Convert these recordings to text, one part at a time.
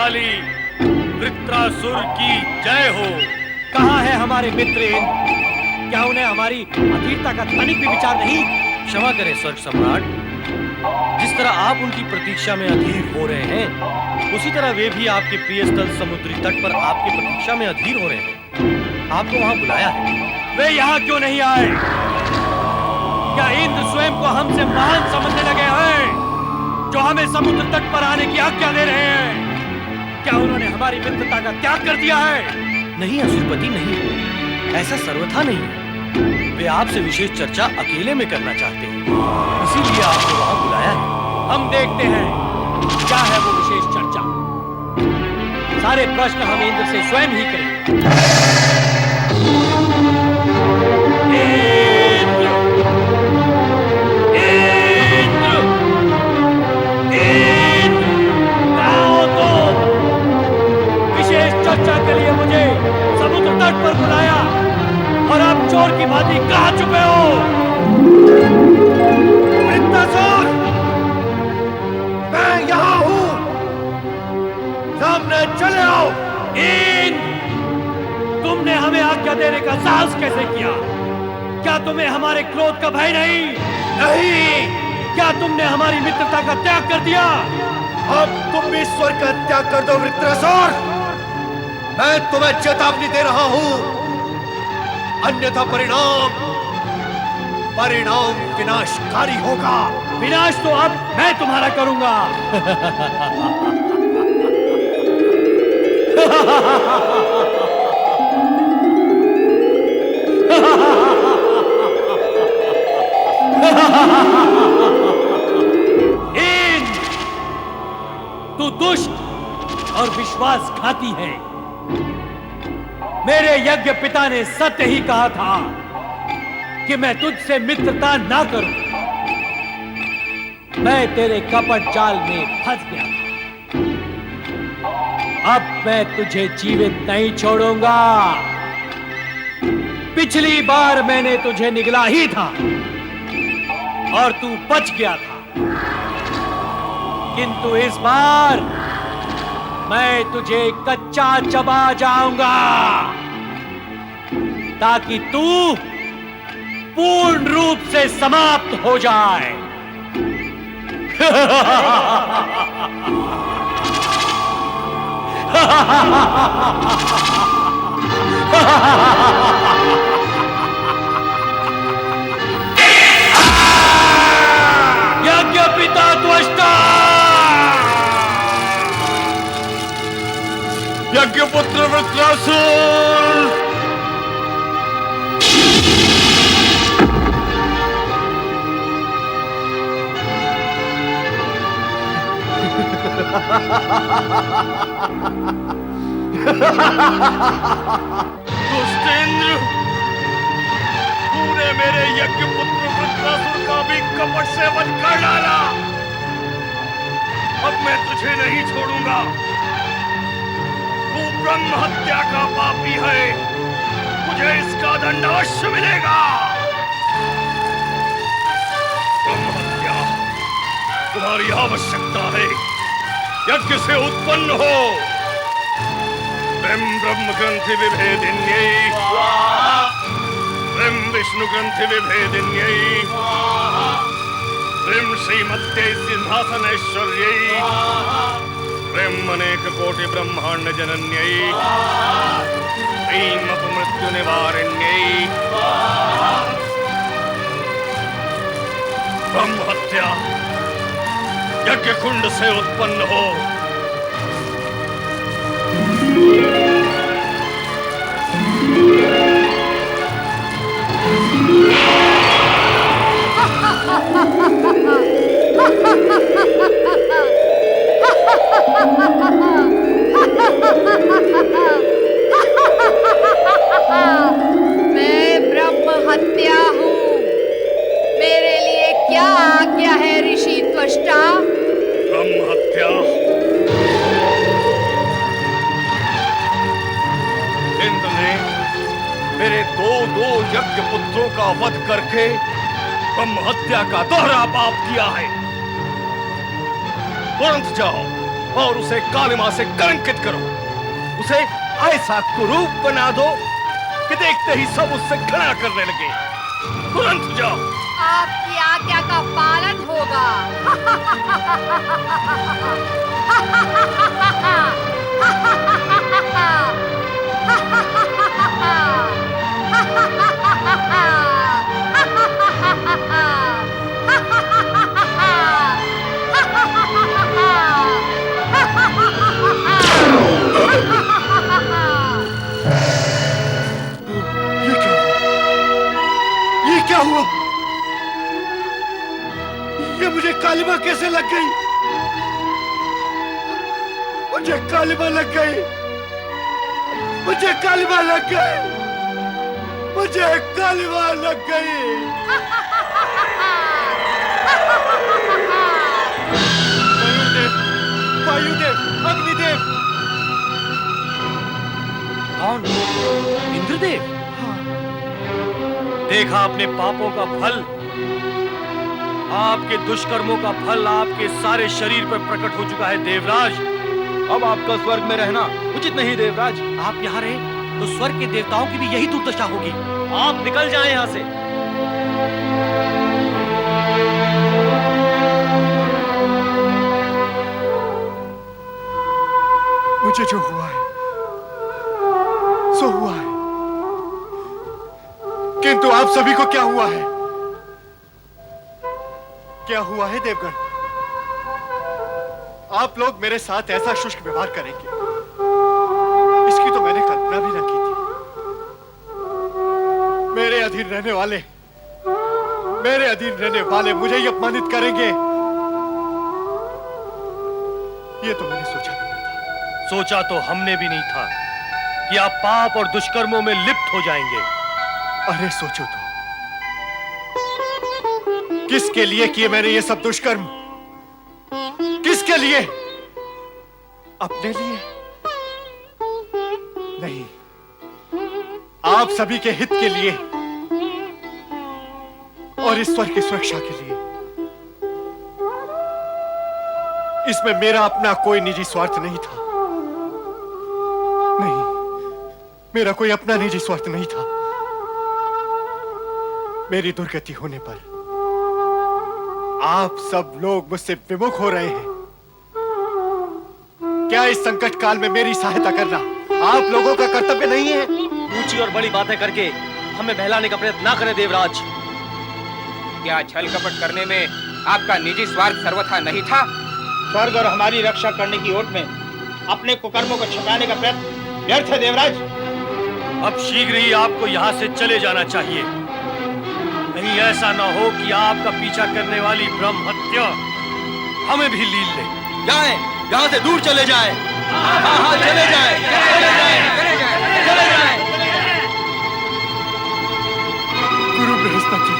शक्तिशाली वृत्रासुर की जय हो। कहाँ है हमारे मित्र इंद्र? क्या उन्हें हमारी अधीरता का तनिक भी विचार नहीं? क्षमा करें स्वर्ग सम्राट, जिस तरह आप उनकी प्रतीक्षा में अधीर हो रहे हैं, उसी तरह वे भी आपके प्रिय स्थल समुद्री तट पर आपकी प्रतीक्षा में अधीर हो रहे हैं। आपको वहां बुलाया है। वे यहाँ क्यों नहीं आए? क्या इंद्र स्वयं को हमसे महान समझने लगे हैं, जो हमें समुद्र तट पर आने की आज्ञा दे रहे हैं? क्या उन्होंने हमारी मित्रता का त्याग कर दिया है? नहीं असुरपति, नहीं, ऐसा सर्वथा नहीं है। वे आपसे विशेष चर्चा अकेले में करना चाहते हैं, इसीलिए आपको वहां बुलाया है। हम देखते हैं क्या है वो विशेष चर्चा। सारे प्रश्न हम इंद्र से स्वयं ही करेंगे। चर्चा के लिए मुझे समुद्र तट पर बुलाया और आप चोर की भांति कहां छुपे हो? वृत्रासुर, मैं यहां हूं, सामने चले आओ। तुमने हमें आज्ञा देने का साहस कैसे किया? क्या तुम्हें हमारे क्रोध का भय नहीं? नहीं। क्या तुमने हमारी मित्रता का त्याग कर दिया? अब तुम भी स्वर्ग का त्याग कर दो वृत्रासुर। मैं तुम्हें चेतावनी दे रहा हूं, अन्यथा परिणाम विनाशकारी होगा। विनाश तो अब मैं तुम्हारा करूंगा। तू दुष्ट और विश्वासघाती है। मेरे यज्ञ पिता ने सत्य ही कहा था कि मैं तुझसे मित्रता ना करूं। मैं तेरे कपट जाल में फंस गया था। अब मैं तुझे जीवित नहीं छोड़ूंगा। पिछली बार मैंने तुझे निगला ही था और तू बच गया था, किंतु इस बार मैं तुझे कच्चा चबा जाऊंगा, ताकि तू पूर्ण रूप से समाप्त हो जाए। यज्ञ पिता त्वष्टा, यज्ञपुत्र वृत्रासुर, दुष्टेंद्र, तूने मेरे यज्ञपुत्र वृत्रासुर का भी कपट से वध कर डाला। अब मैं तुझे नहीं छोड़ूंगा। तू ब्रह्म हत्या का पापी है, तुझे इसका दंड अवश्य मिलेगा। ब्रह्म हत्या तुम्हारी आवश्यकता है। यज्ञ से उत्पन्न हो। ब्रह्म ग्रंथि विभेदिन्यै, ब्रह्म विष्णु ग्रंथि विभेदिन्यै, ब्रह्म श्रीमत्यै सिंहासनेश्वर्यै, ब्रह्म अनेक कोटि ब्रह्मांड जनन्यै, ऐं अपमृत्यु निवारिण्यै। ब्रह्म हत्या यज्ञ कुंड से उत्पन्न हो। मैं ब्रह्म हत्या हूँ। मेरे लिए क्या आज्ञा है ऋषि त्वष्टा? ब्रह्म हत्या इंद्र ने मेरे दो यज्ञ पुत्रों का वध करके ब्रह्म हत्या का दोहरा पाप किया है। तुरंत जाओ और उसे कालिमा से कलंकित करो। उसे ऐसा कुरूप बना दो कि देखते ही सब उससे घृणा करने लगे। तुरंत जाओ। आपकी आज्ञा का पालन होगा। ये क्या हुआ? ये मुझे कालिमा कैसे लग गई? मुझे कालिमा लग गई। मुझे कालिमा लग गई। मुझे कालिमा लग गई। वायुदेव, वायुदेव, अग्निदेव। कौन? इंद्रदेव? देखा अपने पापों का फल। आपके दुष्कर्मों का फल आपके सारे शरीर पर प्रकट हो चुका है देवराज। अब आपका स्वर्ग में रहना उचित नहीं देवराज। आप यहाँ रहे तो स्वर्ग के देवताओं की भी यही दुर्दशा होगी। आप निकल जाएं यहाँ से। मुझे जो हुआ है सो हुआ है, किंतु आप सभी को क्या हुआ है? क्या हुआ है देवगण? आप लोग मेरे साथ ऐसा शुष्क व्यवहार करेंगे, इसकी तो मैंने कल्पना भी ना की थी। मेरे अधीन रहने वाले मुझे ही अपमानित करेंगे, ये तो मैंने सोचा भी नहीं था। सोचा तो हमने भी नहीं था कि आप पाप और दुष्कर्मों में लिप्त हो जाएंगे। अरे सोचो तो, किसके लिए किए मैंने ये सब दुष्कर्म? किसके लिए? अपने लिए? नहीं, आप सभी के हित के लिए और ईश्वर की सुरक्षा के लिए। इसमें मेरा अपना कोई निजी स्वार्थ नहीं था। नहीं, मेरा कोई अपना निजी स्वार्थ नहीं था। मेरी दुर्गति होने पर आप सब लोग मुझसे विमुख हो रहे हैं। क्या इस संकट काल में मेरी सहायता करना आप लोगों का कर्तव्य नहीं है? ऊंची और बड़ी बातें करके हमें बहलाने का प्रयत्न ना करें देवराज। क्या छल कपट करने में आपका निजी स्वार्थ सर्वथा नहीं था? स्वर्ग और हमारी रक्षा करने की ओट में अपने कुकर्मों को छिपाने का प्रयत्न व्यर्थ है देवराज। अब शीघ्र ही आपको यहाँ से चले जाना चाहिए, कहीं ऐसा न हो कि आपका पीछा करने वाली ब्रह्म हत्या हमें भी लील ले। जाएं, यहाँ से दूर चले जाएं। हाँ, चले जाएं, चले जाएं। गुरु बृहस्पति,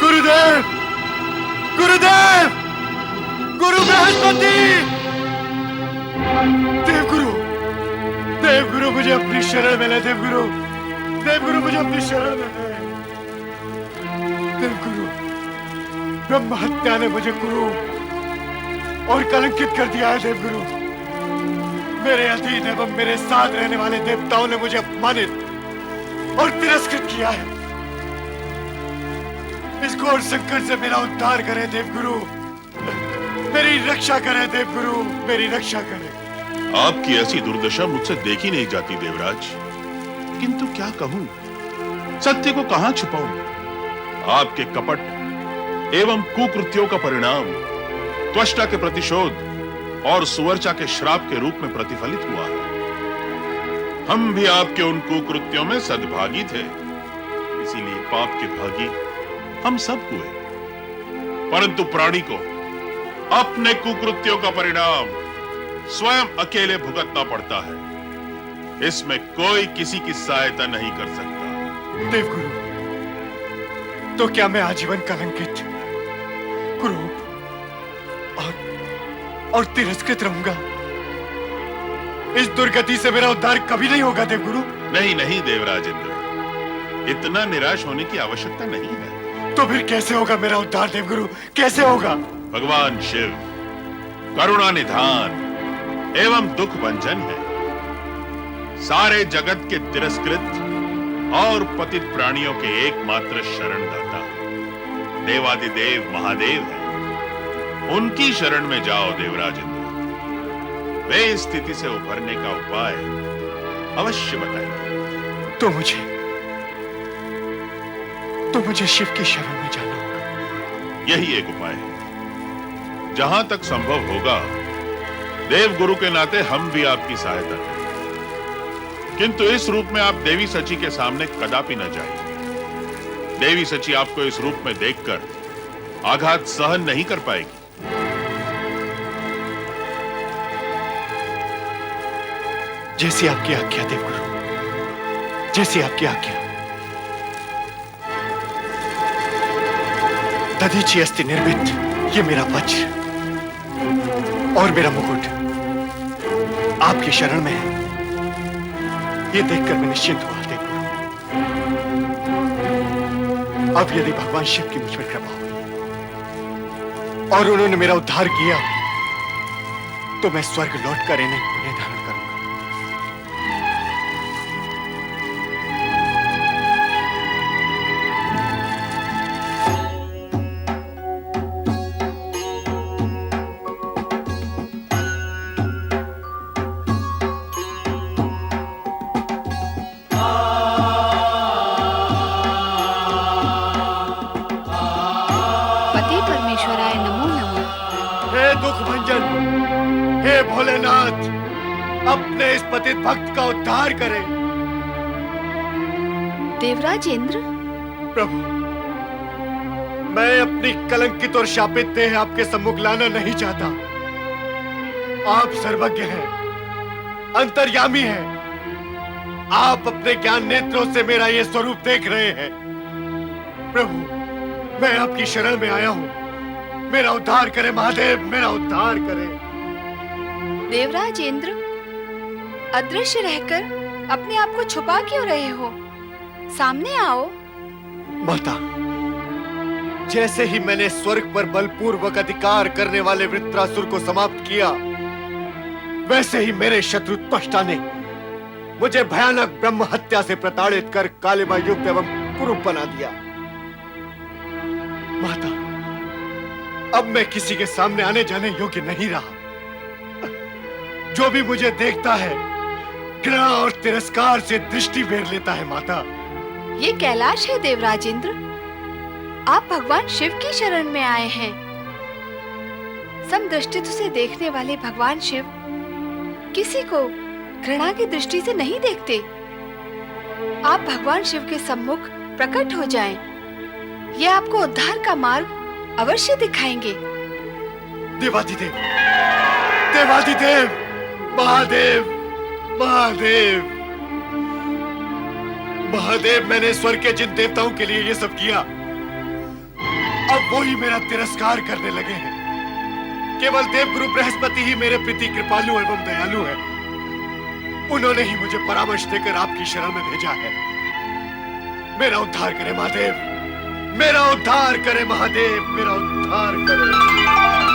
गुरुदेव, गुरुदेव, गुरु बृहस्पति, देवगुरु मुझे अपनी शरण में ले। देवगुरु मुझे अपनी शरण में ले। देवगुरु, ब्रह्म हत्या ने मुझे गुरु और कलंकित कर दिया है। देवगुरु, मेरे अधीन एवं मेरे साथ रहने वाले देवताओं ने मुझे अपमानित और तिरस्कृत किया है। इस घोर संकट से मेरा उद्धार करे देवगुरु, मेरी रक्षा करे देवगुरु, मेरी रक्षा करे। आपकी ऐसी दुर्दशा मुझसे देखी नहीं जाती देवराज, किंतु क्या कहूं, सत्य को कहां छुपाऊं। आपके कपट एवं कुकृत्यों का परिणाम त्वष्टा के प्रतिशोध और सुवर्चा के श्राप के रूप में प्रतिफलित हुआ है। हम भी आपके उन कुकृत्यों में सद्भागी थे, इसीलिए पाप के भागी हम सब हुए। परंतु प्राणी को अपने कुकृत्यों का परिणाम स्वयं अकेले भुगतना पड़ता है, इसमें कोई किसी की सहायता नहीं कर सकता। देवगुरु, तो क्या मैं आजीवन कलंकित, क्रूप और तिरस्कृत रहूंगा? इस दुर्गति से मेरा उद्धार कभी नहीं होगा देवगुरु। नहीं नहीं देवराजेंद्र, इतना निराश होने की आवश्यकता नहीं है। तो फिर कैसे होगा मेरा उद्धार देवगुरु, कैसे होगा? भगवान शिव करुणा निधान एवं दुख भंजन है। सारे जगत के तिरस्कृत और पतित प्राणियों के एकमात्र शरणदाता देवादिदेव महादेव है। उनकी शरण में जाओ देवराज इंद्र। वे इस स्थिति से उभरने का उपाय अवश्य बताएंगे। तो मुझे शिव की शरण में जाना होगा। यही एक उपाय है। जहां तक संभव होगा देव गुरु के नाते हम भी आपकी सहायता करें, किंतु इस रूप में आप देवी सची के सामने कदापि न जाइए। देवी सची आपको इस रूप में देखकर आघात सहन नहीं कर पाएगी। जैसी आपकी आज्ञा देवगुरु, जैसी आपकी आज्ञा। दधीचि अस्ति निर्मित ये मेरा वज्र और मेरा मुकुट आपकी शरण में है, ये देखकर मैं निश्चिंत हुआ देवगुरु। अब यदि भगवान शिव की मुझ पर कृपा हुई और उन्होंने मेरा उद्धार किया तो मैं स्वर्ग लौटकर इन्हें पुण्य धारण करूंगा। पति परमेश्वराय नमो नमः। हे दुख भंजन, हे भोलेनाथ, अपने इस पतित भक्त का उद्धार करें। देवराज इंद्र, प्रभु, मैं अपनी कलंकित और शापित देह आपके सम्मुख लाना नहीं चाहता। आप सर्वज्ञ हैं, अंतर्यामी हैं। आप अपने ज्ञान नेत्रों से मेरा ये स्वरूप देख रहे हैं। प्रभु, मैं आपकी शरण में आया हूं। मेरा उद्धार करें महादेव, मेरा उद्धार करें। देवराज इंद्र, अदृश्य रहकर अपने आप को छुपा क्यों रहे हो? सामने आओ। माता, जैसे ही मैंने स्वर्ग पर बलपूर्वक अधिकार करने वाले वृत्रासुर को समाप्त किया, वैसे ही मेरे शत्रु त्वष्टा ने मुझे भयानक ब्रह्म हत्या से प्रताड़ित कर कालिमा युक्त एवं कुरूप बना दिया। माता, अब मैं किसी के सामने आने जाने योग्य नहीं रहा। जो भी मुझे देखता है घृणा और तिरस्कार से दृष्टि फेर लेता है। माता, ये कैलाश है देवराज इंद्र। आप भगवान शिव की शरण में आए हैं। समदृष्टि से देखने वाले भगवान शिव किसी को घृणा की दृष्टि से नहीं देखते। आप भगवान शिव के सम्मुख प्रकट हो जाएं। ये आपको उद्धार का मार्ग अवश्य दिखाएंगे। देवादिदेव, देवादिदेव, महादेव, महादेव, महादेव, मैंने स्वर्ग के जिन देवताओं के लिए ये सब किया, अब वो ही मेरा तिरस्कार करने लगे हैं। केवल देवगुरु बृहस्पति ही मेरे प्रति कृपालु एवं दयालु है। उन्होंने ही मुझे परामर्श देकर आपकी शरण में भेजा है। मेरा उद्धार करें महादेव, मेरा उद्धार करें महादेव, मेरा उद्धार करें।